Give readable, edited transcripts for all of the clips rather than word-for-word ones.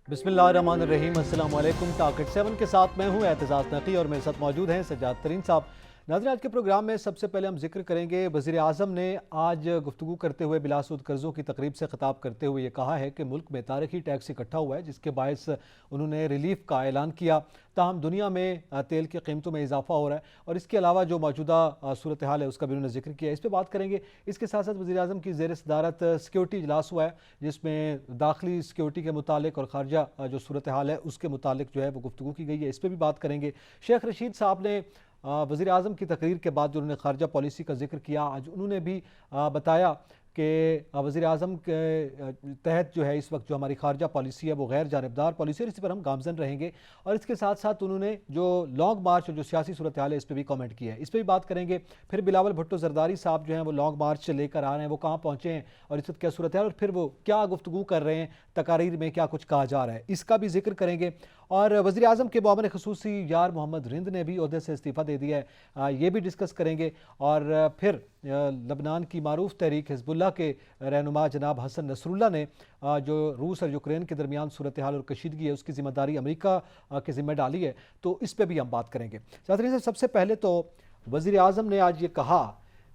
بسم اللہ الرحمن الرحیم، السلام علیکم۔ ٹارگٹ 7 کے ساتھ میں ہوں اعتزاز نقی اور میرے ساتھ موجود ہیں سجاد ترین صاحب۔ ناظرین، آج کے پروگرام میں سب سے پہلے ہم ذکر کریں گے وزیر اعظم نے آج گفتگو کرتے ہوئے بلا سود قرضوں کی تقریب سے خطاب کرتے ہوئے یہ کہا ہے کہ ملک میں تاریخی ٹیکس اکٹھا ہوا ہے جس کے باعث انہوں نے ریلیف کا اعلان کیا، تاہم دنیا میں تیل کی قیمتوں میں اضافہ ہو رہا ہے اور اس کے علاوہ جو موجودہ صورتحال ہے اس کا بھی انہوں نے ذکر کیا، اس پہ بات کریں گے۔ اس کے ساتھ ساتھ وزیر اعظم کی زیر صدارت سیکیورٹی اجلاس ہوا ہے جس میں داخلی سیکیورٹی کے متعلق اور خارجہ جو صورتحال ہے اس کے متعلق جو ہے وہ گفتگو کی گئی ہے، اس پہ بھی بات کریں گے۔ شیخ رشید صاحب نے وزیر اعظم کی تقریر کے بعد جو انہوں نے خارجہ پالیسی کا ذکر کیا، آج انہوں نے بھی بتایا کہ وزیر اعظم کے تحت جو ہے اس وقت جو ہماری خارجہ پالیسی ہے وہ غیر جانبدار پالیسی ہے، اور اس پر ہم گامزن رہیں گے۔ اور اس کے ساتھ ساتھ انہوں نے جو لانگ مارچ اور جو سیاسی صورتحال ہے اس پہ بھی کامنٹ کیا ہے، اس پہ بھی بات کریں گے۔ پھر بلاول بھٹو زرداری صاحب جو ہیں وہ لانگ مارچ لے کر آ رہے ہیں، وہ کہاں پہنچے ہیں اور اس وقت کیا صورتحال، اور پھر وہ کیا گفتگو کر رہے ہیں، تقاریر میں کیا کچھ کہا جا رہا ہے، اس کا بھی ذکر کریں گے۔ اور وزیر اعظم کے معاون خصوصی یار محمد رند نے بھی عہدے سے استعفیٰ دے دیا ہے، یہ بھی ڈسکس کریں گے۔ اور پھر لبنان کی معروف تحریک حزب اللہ کے رہنما جناب حسن نصر اللہ نے جو روس اور یوکرین کے درمیان صورتحال اور کشیدگی ہے اس کی ذمہ داری امریکہ کے ذمہ ڈالی ہے، تو اس پہ بھی ہم بات کریں گے۔ ساتھیوں، سب سے پہلے تو وزیر اعظم نے آج یہ کہا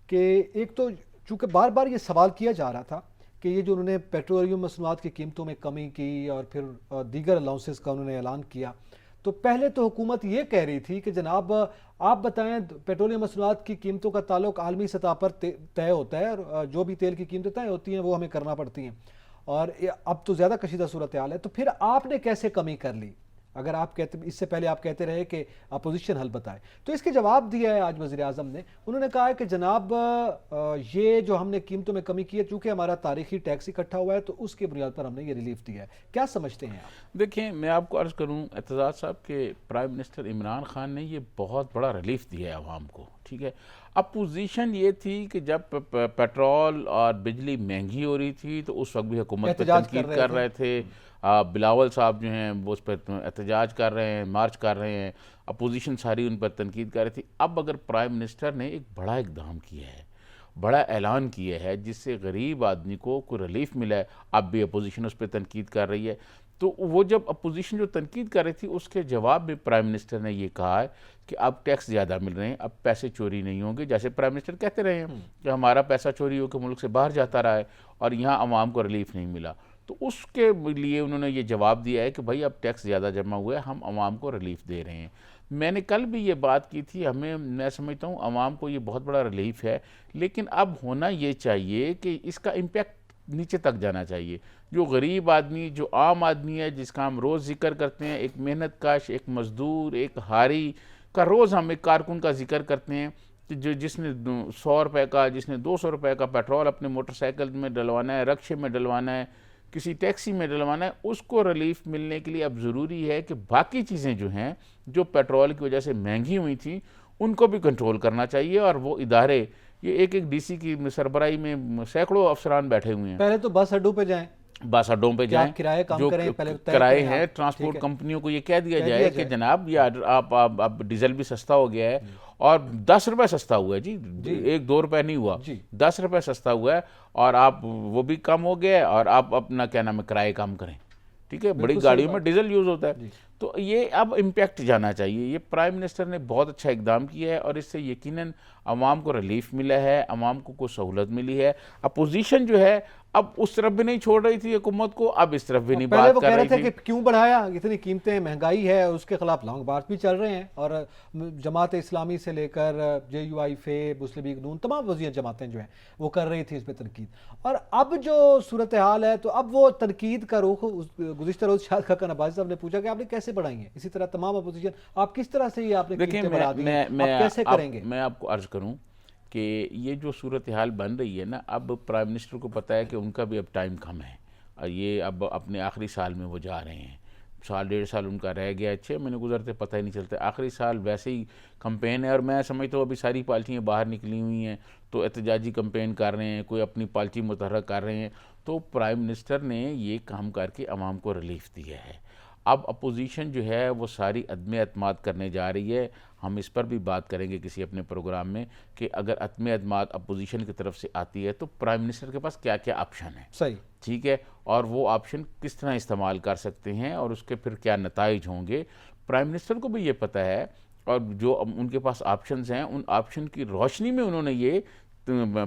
کہ ایک تو چونکہ بار بار یہ سوال کیا جا رہا تھا کہ یہ جو انہوں نے پیٹرولیم مصنوعات کی قیمتوں میں کمی کی اور پھر دیگر الاؤنسز کا انہوں نے اعلان کیا، تو پہلے تو حکومت یہ کہہ رہی تھی کہ جناب آپ بتائیں پیٹرولیم مصنوعات کی قیمتوں کا تعلق عالمی سطح پر طے ہوتا ہے، اور جو بھی تیل کی قیمتیں طے ہوتی ہیں وہ ہمیں کرنا پڑتی ہیں، اور اب تو زیادہ کشیدہ صورتحال ہے، تو پھر آپ نے کیسے کمی کر لی؟ اگر آپ کہتے، اس سے پہلے آپ کہتے رہے کہ اپوزیشن حل بتائے، تو اس کے جواب دیا ہے آج وزیر اعظم نے۔ انہوں نے کہا ہے کہ جناب یہ جو ہم نے قیمتوں میں کمی کی ہے چونکہ ہمارا تاریخی ٹیکس اکٹھا ہوا ہے تو اس کی بنیاد پر ہم نے یہ ریلیف دیا ہے۔ کیا سمجھتے ہیں آپ؟ دیکھیں، میں آپ کو عرض کروں اعتزاز صاحب کہ پرائم منسٹر عمران خان نے یہ بہت بڑا ریلیف دیا ہے عوام کو، ٹھیک ہے۔ اپوزیشن یہ تھی کہ جب پیٹرول اور بجلی مہنگی ہو رہی تھی تو اس وقت بھی حکومت پہ تنقید کر رہے تھے، بلاول صاحب جو ہیں وہ اس پہ احتجاج کر رہے ہیں، مارچ کر رہے ہیں، اپوزیشن ساری ان پر تنقید کر رہی تھی۔ اب اگر پرائم منسٹر نے ایک بڑا اقدام کیا ہے، بڑا اعلان کیا ہے جس سے غریب آدمی کو کوئی ریلیف ملا ہے، اب بھی اپوزیشن اس پہ تنقید کر رہی ہے، تو وہ جب اپوزیشن جو تنقید کر رہی تھی اس کے جواب میں پرائم منسٹر نے یہ کہا ہے کہ اب ٹیکس زیادہ مل رہے ہیں، اب پیسے چوری نہیں ہوں گے، جیسے پرائم منسٹر کہتے رہے ہیں کہ ہمارا پیسہ چوری ہو کے ملک سے باہر جاتا رہا ہے اور یہاں عوام کو ریلیف نہیں ملا، تو اس کے لیے انہوں نے یہ جواب دیا ہے کہ بھائی اب ٹیکس زیادہ جمع ہوا ہے، ہم عوام کو ریلیف دے رہے ہیں۔ میں نے کل بھی یہ بات کی تھی، میں سمجھتا ہوں عوام کو یہ بہت بڑا ریلیف ہے، لیکن اب ہونا یہ چاہیے کہ اس کا امپیکٹ نیچے تک جانا چاہیے۔ جو غریب آدمی، جو عام آدمی ہے جس کا ہم روز ذکر کرتے ہیں، ایک محنت کش، ایک مزدور، ایک ہاری کا، روز ہم ایک کارکن کا ذکر کرتے ہیں کہ جس نے 100 روپے کا، جس نے 200 روپے کا پیٹرول اپنے موٹر سائیکل میں ڈلوانا ہے، رکشے میں ڈلوانا ہے، کسی ٹیکسی میں ڈلوانا ہے، اس کو ریلیف ملنے کے لیے اب ضروری ہے کہ باقی چیزیں جو ہیں جو پیٹرول کی وجہ سے مہنگی ہوئی تھیں ان کو بھی کنٹرول کرنا چاہیے، اور وہ ادارے، یہ ایک ڈی سی کی سربراہی میں سینکڑوں افسران بیٹھے ہوئے ہیں، پہلے تو بس اڈوں پہ جائیں، بس اڈوں پہ جائیں، کرائے کم جو کریں، پہلے طے کرائے کریں ہیں آپ، ٹرانسپورٹ کمپنیوں کو یہ کہہ دیا جائے کہ جناب یہ آپ اب ڈیزل بھی سستا ہو گیا ہے، اور 10 روپے سستا ہوا ہے، جی 1-2 روپے نہیں ہوا، 10 روپے سستا ہوا ہے، اور آپ وہ بھی کم ہو گیا ہے، اور آپ اپنا کیا نام ہے کرائے کم کریں، ٹھیک ہے۔ بڑی گاڑیوں میں ڈیزل یوز ہوتا ہے، تو یہ اب امپیکٹ جانا چاہیے۔ یہ پرائم منسٹر نے بہت اچھا اقدام کیا ہے اور اس سے یقیناً عوام کو ریلیف ملا ہے، عوام کو کوئی سہولت ملی ہے۔ اپوزیشن جو ہے اب اس طرف بھی نہیں چھوڑ رہی تھی حکومت کو، اب اس طرف بھی نہیں پہلے بات وہ کر کہہ رہے رہی تھے تھی۔ کہ کیوں بڑھایا، اتنی قیمتیں، مہنگائی ہے، اس کے خلاف لانگ مارچ بھی چل رہے ہیں، اور جماعت اسلامی سے لے کر جے you I Fe, Muslim league نون، تمام وزیر جماعتیں جو ہیں وہ کر رہی تھی اس پہ تنقید، اور اب جو صورتحال ہے تو اب وہ تنقید کا رخ گزشتہ روز شاہد خاقان عباسی صاحب نے پوچھا کہ آپ نے کیسے بڑھائی ہیں، اسی طرح تمام اپوزیشن آپ کس طرح سے یہ آپ نے قیمتیں بڑھا دی ہیں، آپ کیسے کریں گے؟ میں آپ کو عرض کروں کہ یہ جو صورتحال بن رہی ہے نا، اب پرائم منسٹر کو پتہ ہے کہ ان کا بھی اب ٹائم کم ہے، اور یہ اب اپنے آخری سال میں وہ جا رہے ہیں، 1.5 سال ان کا رہ گیا ہے، 6 مہینے گزرتے پتہ ہی نہیں چلتے، آخری سال ویسے ہی کمپین ہے، اور میں سمجھتا ہوں ابھی ساری پارٹیاں باہر نکلی ہوئی ہیں تو احتجاجی کمپین کر رہے ہیں، کوئی اپنی پارٹی متحرک کر رہے ہیں، تو پرائم منسٹر نے یہ کام کر کے عوام کو ریلیف دیا ہے۔ اب اپوزیشن جو ہے وہ ساری عدم اعتماد کرنے جا رہی ہے. ہم اس پر بھی بات کریں گے کسی اپنے پروگرام میں کہ اگر عدم اعتماد اپوزیشن کی طرف سے آتی ہے تو پرائم منسٹر کے پاس کیا کیا آپشن ہیں. صحیح. ٹھیک ہے, اور وہ آپشن کس طرح استعمال کر سکتے ہیں اور اس کے پھر کیا نتائج ہوں گے. پرائم منسٹر کو بھی یہ پتہ ہے, اور جو ان کے پاس آپشنز ہیں ان آپشن کی روشنی میں انہوں نے یہ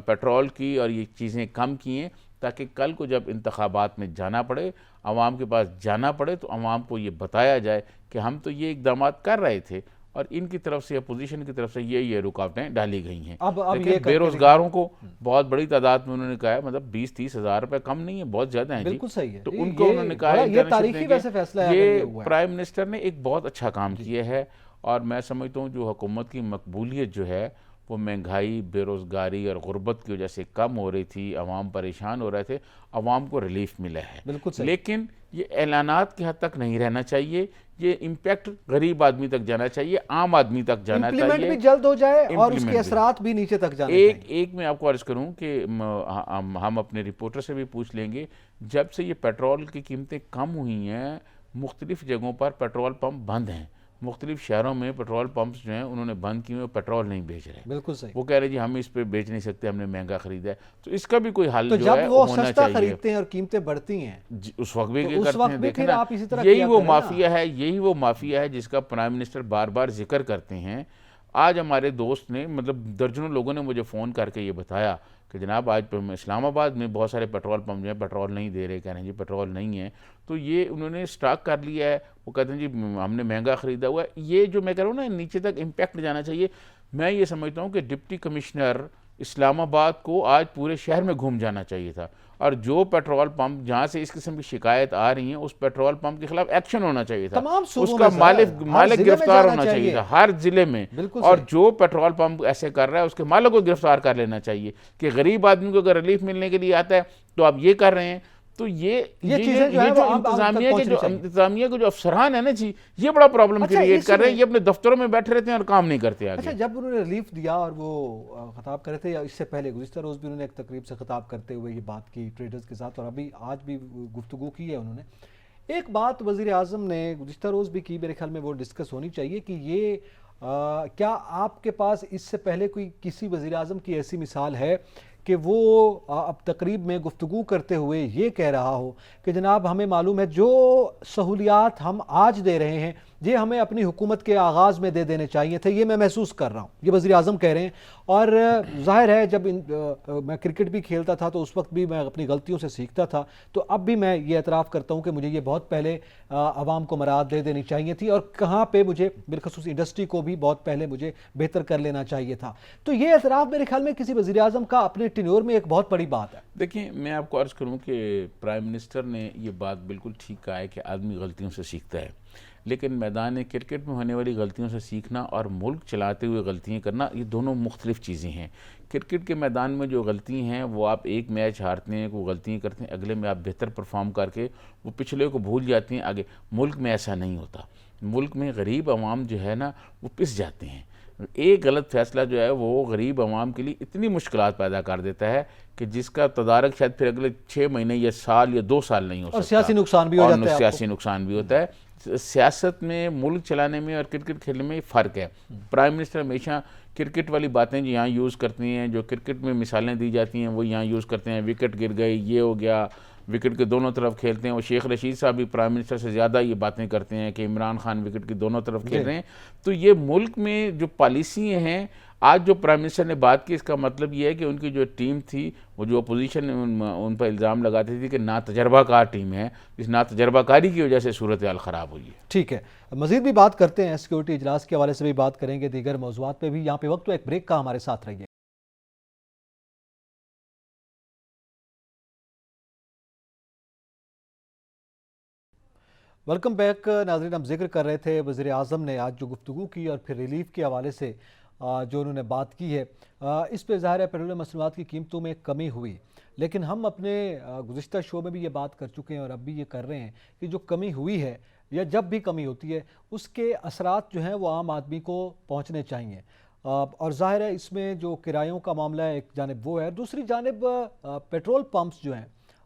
پیٹرول کی اور یہ چیزیں کم کی ہیں تاکہ کل کو جب انتخابات میں جانا پڑے, عوام کے پاس جانا پڑے, تو عوام کو یہ بتایا جائے کہ ہم تو یہ اقدامات کر رہے تھے اور ان کی طرف سے اپوزیشن کی طرف سے یہ رکاوٹیں ڈالی گئی ہیں. لیکن بے روزگاروں کو بہت بڑی تعداد میں انہوں نے کہا ہے, مطلب 20-30 ہزار روپے کم نہیں ہے, بہت زیادہ ہیں. بالکل صحیح ہے. تو ان کو انہوں نے کہا ہے یہ تاریخی ویسے فیصلہ ہے, یہ پرائم منسٹر نے ایک بہت اچھا کام کیا ہے. اور میں سمجھتا ہوں جو حکومت کی مقبولیت جو ہے وہ مہنگائی, بے روزگاری اور غربت کی وجہ سے کم ہو رہی تھی, عوام پریشان ہو رہے تھے, عوام کو ریلیف ملا ہے. بالکل صحیح. لیکن یہ اعلانات کی حد تک نہیں رہنا چاہیے, یہ امپیکٹ غریب آدمی تک جانا چاہیے, عام آدمی تک جانا چاہیے, امپلیمنٹ بھی جلد ہو جائے اور اس کے اثرات بھی نیچے تک جانے چاہیے. ایک میں آپ کو عرض کروں کہ ہم اپنے رپورٹر سے بھی پوچھ لیں گے, جب سے یہ پیٹرول کی قیمتیں کم ہوئی ہیں مختلف جگہوں پر پیٹرول پمپ بند ہیں, مختلف شہروں میں پیٹرول پمپس جو ہیں انہوں نے بند کیے, پیٹرول نہیں بیچ رہے. بالکل صحیح. وہ کہہ رہے جی ہم اس پہ بیچ نہیں سکتے, ہم نے مہنگا خریدا ہے. تو اس کا بھی کوئی حل تو جو جب ہے وہ ہونا سستا چاہیے. خریدتے ہیں اور قیمتیں بڑھتی ہیں اس وقت بھی تو اس کرتے وقت ہیں, بھی دیکھیں پھر نا, آپ اسی طرح یہی وہ مافیا ہے, یہی وہ مافیا ہے جس کا پرائم منسٹر بار بار ذکر کرتے ہیں. آج ہمارے دوست نے, مطلب درجنوں لوگوں نے مجھے فون کر کے یہ بتایا کہ جناب آج اسلام آباد میں بہت سارے پیٹرول پمپ جو ہیں پیٹرول نہیں دے رہے, کہہ رہے ہیں جی پیٹرول نہیں ہے. تو یہ انہوں نے سٹاک کر لیا ہے, وہ کہتے ہیں جی ہم نے مہنگا خریدا ہوا ہے. یہ جو میں کہہ رہا ہوں نا, نیچے تک امپیکٹ جانا چاہیے. میں یہ سمجھتا ہوں کہ ڈپٹی کمشنر اسلام آباد کو آج پورے شہر میں گھوم جانا چاہیے تھا, اور جو پیٹرول پمپ جہاں سے اس قسم کی شکایت آ رہی ہیں اس پیٹرول پمپ کے خلاف ایکشن ہونا چاہیے تھا, اس کا مالک گرفتار ہونا چاہیے تھا ہر ضلع میں, اور جو پیٹرول پمپ ایسے کر رہا ہے اس کے مالک کو گرفتار کر لینا چاہیے کہ غریب آدمی کو اگر ریلیف ملنے کے لیے آتا ہے تو آپ یہ کر رہے ہیں. تو یہ جو انتظامیہ کے جو افسران ہیں نا جی, یہ بڑا پرابلم کریٹ کر رہے ہیں. یہ اپنے دفتروں میں بیٹھے رہتے ہیں اور کام نہیں کرتے آگے. اچھا, جب انہوں نے ریلیف دیا اور وہ خطاب کر رہے تھے, یا اس سے پہلے گزشتہ روز بھی انہوں نے ایک تقریب سے خطاب کرتے ہوئے یہ بات کی ٹریڈرز کے ساتھ, اور ابھی آج بھی گفتگو کی ہے انہوں نے, ایک بات وزیر اعظم نے گزشتہ روز بھی کی, میرے خیال میں وہ ڈسکس ہونی چاہیے کہ یہ کیا آپ کے پاس اس سے پہلے کوئی کسی وزیر اعظم کی ایسی مثال ہے کہ وہ اب تقریب میں گفتگو کرتے ہوئے یہ کہہ رہا ہو کہ جناب ہمیں معلوم ہے جو سہولیات ہم آج دے رہے ہیں یہ ہمیں اپنی حکومت کے آغاز میں دے دینے چاہیے تھے, یہ میں محسوس کر رہا ہوں. یہ وزیر اعظم کہہ رہے ہیں. اور ظاہر ہے جب میں کرکٹ بھی کھیلتا تھا تو اس وقت بھی میں اپنی غلطیوں سے سیکھتا تھا, تو اب بھی میں یہ اعتراف کرتا ہوں کہ مجھے یہ بہت پہلے عوام کو مراعات دے دینی چاہیے تھی, اور کہاں پہ مجھے بالخصوص انڈسٹری کو بھی بہت پہلے مجھے بہتر کر لینا چاہیے تھا. تو یہ اعتراف میرے خیال میں کسی وزیر اعظم کا اپنے ٹینیور میں ایک بہت بڑی بات ہے. دیکھیں, میں آپ کو عرض کروں کہ پرائم منسٹر نے یہ بات بالکل ٹھیک کہا ہے کہ آدمی غلطیوں سے سیکھتا ہے, لیکن میدان کرکٹ میں ہونے والی غلطیوں سے سیکھنا اور ملک چلاتے ہوئے غلطیاں کرنا یہ دونوں مختلف چیزیں ہیں. کرکٹ کے میدان میں جو غلطی ہیں وہ آپ ایک میچ ہارتے ہیں, کوئی غلطیاں کرتے ہیں, اگلے میں آپ بہتر پرفارم کر کے وہ پچھلے کو بھول جاتے ہیں آگے. ملک میں ایسا نہیں ہوتا. ملک میں غریب عوام جو ہے نا وہ پس جاتے ہیں. ایک غلط فیصلہ جو ہے وہ غریب عوام کے لیے اتنی مشکلات پیدا کر دیتا ہے کہ جس کا تدارک شاید پھر اگلے 6 مہینے یا سال یا 2 سال نہیں ہو سکتا, اور سیاسی نقصان بھی ہو جاتا ہے. سیاسی نقصان بھی ہوتا ہے. سیاست میں, ملک چلانے میں اور کرکٹ کھیلنے میں فرق ہے. پرائم منسٹر ہمیشہ کرکٹ والی باتیں جو یہاں یوز کرتی ہیں, جو کرکٹ میں مثالیں دی جاتی ہیں وہ یہاں یوز کرتے ہیں. وکٹ گر گئی, یہ ہو گیا, وکٹ کے دونوں طرف کھیلتے ہیں. وہ شیخ رشید صاحب بھی پرائم منسٹر سے زیادہ یہ باتیں کرتے ہیں کہ عمران خان وکٹ کی دونوں طرف کھیل رہے ہیں. تو یہ ملک میں جو پالیسی ہیں, آج جو پرائم منسٹر نے بات کی اس کا مطلب یہ ہے کہ ان کی جو ٹیم تھی, وہ جو اپوزیشن ان پر الزام لگاتی تھی کہ ناتجربہ کار ٹیم ہے, اس ناتجربہ کاری کی وجہ سے صورتحال خراب ہوئی ہے. ٹھیک ہے, مزید بھی بات کرتے ہیں, سیکیورٹی اجلاس کے حوالے سے بھی بات کریں گے, دیگر موضوعات پہ بھی. یہاں پہ وقت تو ایک بریک کا, ہمارے ساتھ رہیے. ویلکم بیک ناظرین. ہم ذکر کر رہے تھے وزیر اعظم نے آج جو گفتگو کی اور پھر ریلیف کے حوالے سے جو انہوں نے بات کی ہے, اس پہ ظاہر ہے پیٹرولیم مصنوعات کی قیمتوں میں کمی ہوئی, لیکن ہم اپنے گزشتہ شو میں بھی یہ بات کر چکے ہیں اور اب بھی یہ کر رہے ہیں کہ جو کمی ہوئی ہے یا جب بھی کمی ہوتی ہے اس کے اثرات جو ہیں وہ عام آدمی کو پہنچنے چاہیے. اور ظاہر ہے اس میں جو کرایوں کا معاملہ ہے ایک جانب وہ ہے, دوسری جانب پیٹرول پمپس جو ہیں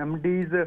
MDs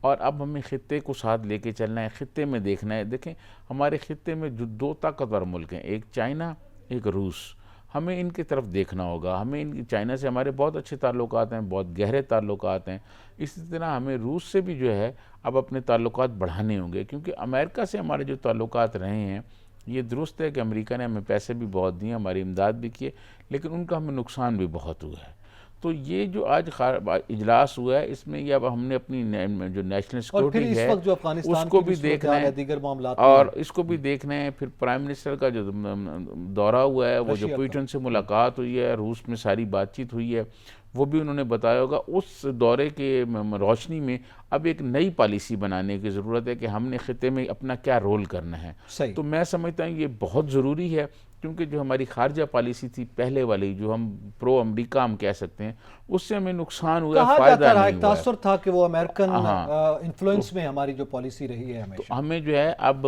اور اب ہمیں خطے کو ساتھ لے کے چلنا ہے، خطے میں دیکھنا ہے. دیکھیں ہمارے خطے میں جو دو طاقتور ملک ہیں، ایک چائنا ایک روس، ہمیں ان کی طرف دیکھنا ہوگا. ہمیں چائنا سے ہمارے بہت اچھے تعلقات ہیں، بہت گہرے تعلقات ہیں. اسی طرح ہمیں روس سے بھی جو ہے اب اپنے تعلقات بڑھانے ہوں گے، کیونکہ امریکہ سے ہمارے جو تعلقات رہے ہیں، یہ درست ہے کہ امریکہ نے ہمیں پیسے بھی بہت دیے، ہماری امداد بھی کیے، لیکن ان کا ہمیں نقصان بھی بہت ہوا ہے. تو یہ جو آج اجلاس ہوا ہے، اس میں یہ اب ہم نے اپنی جو نیشنل اور پھر سیکورٹی اس ہے وقت جو اس افغانستان کو کی بھی بھی دیکھنا صورتحال ہے، ہے، دیگر معاملات بھی اور ہیں، اس کو بھی دیکھنا ہے. پھر پرائم منسٹر کا جو دورہ ہوا ہے، وہ جو رشیا کا پوٹن سے ملاقات ہوئی ہے، روس میں ساری بات چیت ہوئی ہے، وہ بھی انہوں نے بتایا ہوگا. اس دورے کے روشنی میں اب ایک نئی پالیسی بنانے کی ضرورت ہے کہ ہم نے خطے میں اپنا کیا رول کرنا ہے. صحیح. تو میں سمجھتا ہوں یہ بہت ضروری ہے، کیونکہ جو ہماری خارجہ پالیسی تھی پہلے والی، جو ہم پرو امریکہ ہم کہہ سکتے ہیں، اس سے ہمیں نقصان ہوا ہے، کہا فائدہ جاتا رہا، نہیں ایک ہوا ہے. تاثر تھا کہ وہ امریکن ہاں، انفلوئنس میں ہماری جو پالیسی رہی ہے تو ہمیشہ. ہمیں جو ہے اب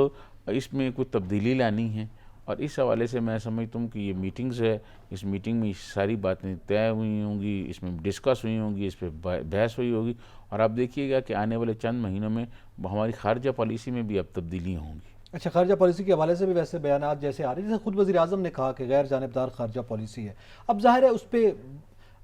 اس میں کوئی تبدیلی لانی ہے. اور اس حوالے سے میں سمجھتا ہوں کہ یہ میٹنگز ہے، اس میٹنگ میں ساری باتیں طے ہوئی ہوں گی، اس میں ڈسکس ہوئی ہوں گی، اس پہ بحث ہوئی ہوگی. اور آپ دیکھیے گا کہ آنے والے چند مہینوں میں ہماری خارجہ پالیسی میں بھی اب تبدیلیاں ہوں گی. اچھا، خارجہ پالیسی کے حوالے سے بھی ویسے بیانات جیسے آ رہے ہیں، جیسے خود وزیر اعظم نے کہا کہ غیر جانبدار خارجہ پالیسی ہے. اب ظاہر ہے اس پہ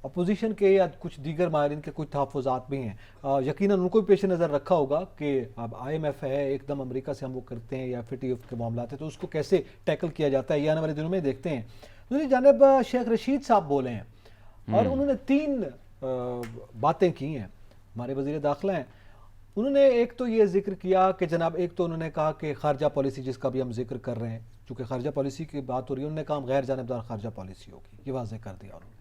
اپوزیشن کے یا کچھ دیگر ماہرین کے کچھ تحفظات بھی ہیں. یقیناً ان کو بھی پیش نظر رکھا ہوگا کہ اب آئی ایم ایف ہے، ایک دم امریکہ سے ہم وہ کرتے ہیں، یا ایف ٹی ایف کے معاملات ہیں، تو اس کو کیسے ٹیکل کیا جاتا ہے، یہ آنے والے دنوں میں دیکھتے ہیں. دوسری جانب شیخ رشید صاحب بولے ہیں اور انہوں نے 3 باتیں کی ہیں. ہمارے وزیر داخلہ ہیں، انہوں نے ایک تو یہ ذکر کیا کہ جناب، ایک تو انہوں نے کہا کہ خارجہ پالیسی جس کا بھی ہم ذکر کر رہے ہیں، چونکہ خارجہ پالیسی کی بات ہو رہی ہے، انہوں نے کہا غیر جانبدار خارجہ پالیسی ہوگی، یہ واضح کر دیا. انہوں نے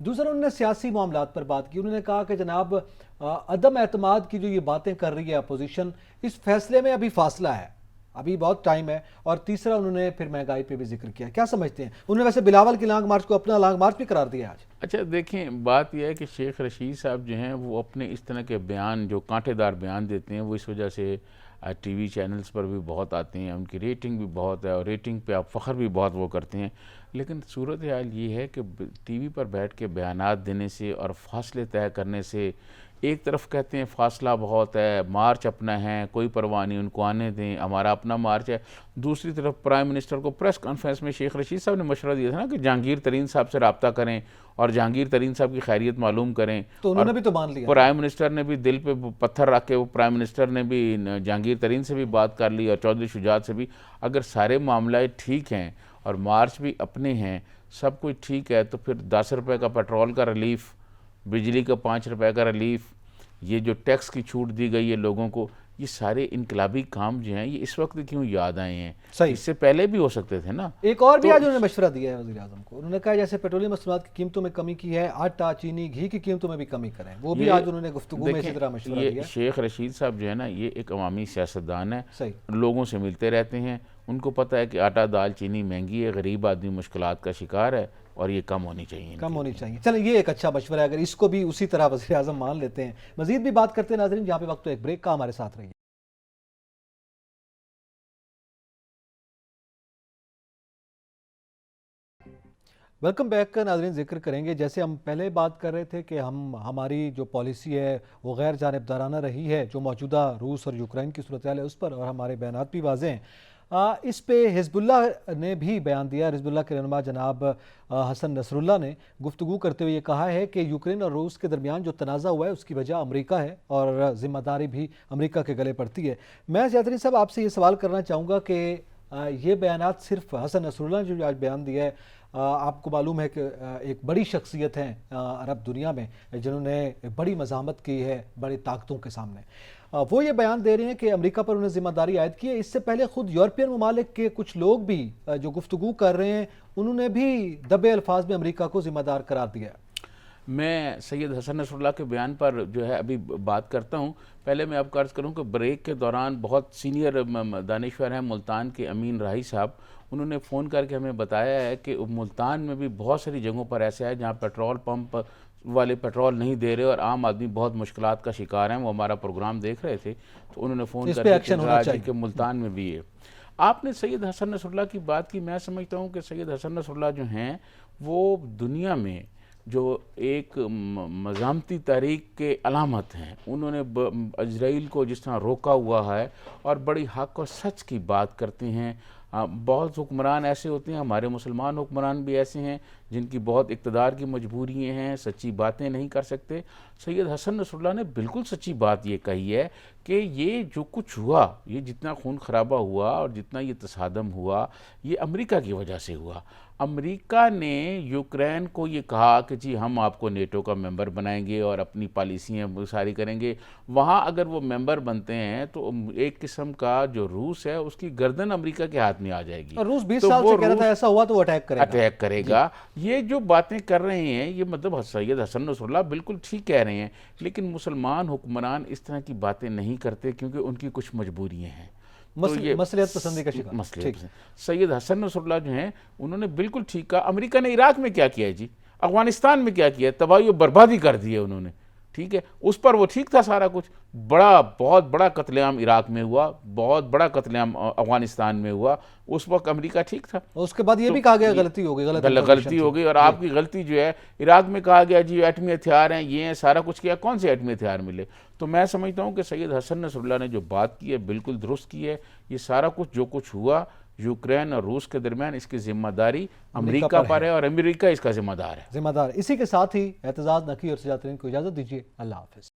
دوسرا انہوں نے سیاسی معاملات پر بات کی. انہوں نے کہا کہ جناب عدم اعتماد کی جو یہ باتیں کر رہی ہے اپوزیشن، اس فیصلے میں ابھی فاصلہ ہے، ابھی بہت ٹائم ہے. اور تیسرا انہوں نے پھر مہنگائی پہ بھی ذکر کیا. کیا سمجھتے ہیں؟ انہوں نے ویسے بلاول کی لانگ مارچ کو اپنا لانگ مارچ بھی قرار دیا آج. اچھا دیکھیں، بات یہ ہے کہ شیخ رشید صاحب جو ہیں وہ اپنے اس طرح کے بیان، جو کانٹے دار بیان دیتے ہیں، وہ اس وجہ سے ٹی وی چینلز پر بھی بہت آتے ہیں، ان کی ریٹنگ بھی بہت ہے، اور ریٹنگ پہ آپ فخر بھی بہت وہ کرتے ہیں. لیکن صورتحال یہ ہے کہ ٹی وی پر بیٹھ کے بیانات دینے سے اور فاصلے طے کرنے سے، ایک طرف کہتے ہیں فاصلہ بہت ہے، مارچ اپنا ہے، کوئی پرواہ نہیں، ان کو آنے دیں، ہمارا اپنا مارچ ہے. دوسری طرف پرائم منسٹر کو پریس کانفرنس میں شیخ رشید صاحب نے مشورہ دیا تھا نا کہ جہانگیر ترین صاحب سے رابطہ کریں اور جہانگیر ترین صاحب کی خیریت معلوم کریں. تو انہوں نے بھی تو مان لیا. پرائم منسٹر نے بھی دل پہ پتھر رکھ کے، وہ پرائم منسٹر نے بھی جہانگیر ترین سے بھی بات کر لی اور چودھری شجاعت سے بھی. اگر سارے معاملات ٹھیک ہیں اور مارچ بھی اپنے ہیں، سب کچھ ٹھیک ہے، تو پھر 10 روپے کا پیٹرول کا ریلیف، بجلی کا 5 روپے کا ریلیف، یہ جو ٹیکس کی چھوٹ دی گئی ہے لوگوں کو، یہ سارے انقلابی کام جو ہیں یہ اس وقت کیوں یاد آئے ہیں؟ صحیح. اس سے پہلے بھی ہو سکتے تھے نا. ایک اور بھی آج انہوں نے مشورہ دیا ہے وزیر اعظم کو. انہوں نے کہا جیسے پیٹرولیم مصنوعات کی قیمتوں میں کمی کی ہے، آٹا، چینی، گھی کی قیمتوں میں بھی کمی کریں. وہ بھی آج انہوں نے گفتگو میں اسی طرح مشورہ دیا. یہ شیخ رشید صاحب جو ہے نا، یہ ایک عوامی سیاستدان ہے، صحیح. لوگوں سے ملتے رہتے ہیں، ان کو پتہ ہے کہ آٹا، دال، چینی مہنگی ہے، غریب آدمی مشکلات کا شکار ہے، اور یہ کم ہونی چاہیے، کم ہونی چاہیے. چلیں، یہ ایک اچھا مشورہ ہے، اگر اس کو بھی اسی طرح وزیر اعظم مان لیتے ہیں. مزید بھی بات کرتے ہیں ناظرین، جہاں پہ وقت تو ایک بریک کا، ہمارے ساتھ رہیے. ویلکم بیک ناظرین. ذکر کریں گے، جیسے ہم پہلے بات کر رہے تھے کہ ہماری جو پالیسی ہے وہ غیر جانبدارانہ رہی ہے، جو موجودہ روس اور یوکرین کی صورتحال ہے اس پر، اور ہمارے بیانات بھی واضح ہیں. اس پہ حزب اللہ نے بھی بیان دیا. حزب اللہ کے رہنما جناب حسن نصر اللہ نے گفتگو کرتے ہوئے یہ کہا ہے کہ یوکرین اور روس کے درمیان جو تنازع ہوا ہے اس کی وجہ امریکہ ہے، اور ذمہ داری بھی امریکہ کے گلے پڑتی ہے. میں زیادری صاحب آپ سے یہ سوال کرنا چاہوں گا کہ یہ بیانات صرف حسن نصر اللہ نے جو آج بیان دیا ہے، آپ کو معلوم ہے کہ ایک بڑی شخصیت ہیں عرب دنیا میں جنہوں نے بڑی مزاحمت کی ہے بڑی طاقتوں کے سامنے، وہ یہ بیان دے رہے ہیں کہ امریکہ پر انہیں ذمہ داری عائد کی ہے. اس سے پہلے خود یورپین ممالک کے کچھ لوگ بھی جو گفتگو کر رہے ہیں، انہوں نے بھی دبے الفاظ میں امریکہ کو ذمہ دار قرار دیا. میں سید حسن نصر اللہ کے بیان پر جو ہے ابھی بات کرتا ہوں. پہلے میں آپ کو عرض کروں کہ بریک کے دوران بہت سینئر دانشور ہیں ملتان کے امین راہی صاحب، انہوں نے فون کر کے ہمیں بتایا ہے کہ ملتان میں بھی بہت ساری جگہوں پر ایسے ہے جہاں پیٹرول پمپ والے پیٹرول نہیں دے رہے اور عام آدمی بہت مشکلات کا شکار ہیں. وہ ہمارا پروگرام دیکھ رہے تھے تو انہوں نے فون کر کے کہا کہ ملتان میں بھی ہے. آپ نے سید حسن نصر اللہ کی بات کی. میں سمجھتا ہوں کہ سید حسن نصر اللہ جو ہیں وہ دنیا میں جو ایک مزاحمتی تحریک کے علامت ہیں، انہوں نے اسرائیل کو جس طرح روکا ہوا ہے اور بڑی حق و سچ کی بات کرتے ہیں۔ بہت حکمران ایسے ہوتے ہیں، ہمارے مسلمان حکمران بھی ایسے ہیں جن کی بہت اقتدار کی مجبوریاں ہیں، سچی باتیں نہیں کر سکتے۔ سید حسن نصر اللہ نے بالکل سچی بات یہ کہی ہے کہ یہ جو کچھ ہوا، یہ جتنا خون خرابہ ہوا اور جتنا یہ تصادم ہوا، یہ امریکہ کی وجہ سے ہوا۔ امریکہ نے یوکرین کو یہ کہا کہ جی ہم آپ کو نیٹو کا ممبر بنائیں گے اور اپنی پالیسیاں ساری کریں گے۔ وہاں اگر وہ ممبر بنتے ہیں تو ایک قسم کا جو روس ہے اس کی گردن امریکہ کے ہاتھ میں آ جائے گی، اور روس 20 تو سال وہ سے کہہ رہا تھا ایسا ہوا تو وہ اٹیک کرے گا۔ یہ جو باتیں کر رہے ہیں یہ مطلب سید حسن نصر اللہ بالکل ٹھیک کہہ رہے ہیں، لیکن مسلمان حکمران اس طرح کی باتیں نہیں کرتے کیونکہ ان کی کچھ مجبوریاں ہیں۔ مصلحت پسندی کا شکار۔ سید حسن نصر اللہ جو ہیں انہوں نے بالکل ٹھیک کہا۔ امریکہ نے عراق میں کیا کیا ہے جی، افغانستان میں کیا کیا ہے، تباہی و بربادی کر دی ہے انہوں نے، ٹھیک ہے، اس پر وہ ٹھیک تھا سارا کچھ۔ بہت بڑا قتل عام عراق میں ہوا، بہت بڑا قتل عام افغانستان میں ہوا، اس وقت امریکہ ٹھیک تھا۔ اس کے بعد یہ بھی کہا گیا غلطی ہو گئی، غلطی ہو گئی، اور آپ کی غلطی جو ہے عراق میں کہا گیا جی ایٹمی ہتھیار ہیں، یہ ہیں، سارا کچھ کیا، کون سے ایٹمی ہتھیار ملے؟ تو میں سمجھتا ہوں کہ سید حسن نصر اللہ نے جو بات کی ہے بالکل درست کی ہے۔ یہ سارا کچھ جو کچھ ہوا یوکرین اور روس کے درمیان، اس کی ذمہ داری امریکہ پر ہے اور امریکہ اس کا ذمہ دار ہے۔ اسی کے ساتھ ہی اعتزاز نقی اور سجاد ترین کو اجازت دیجیے، اللہ حافظ۔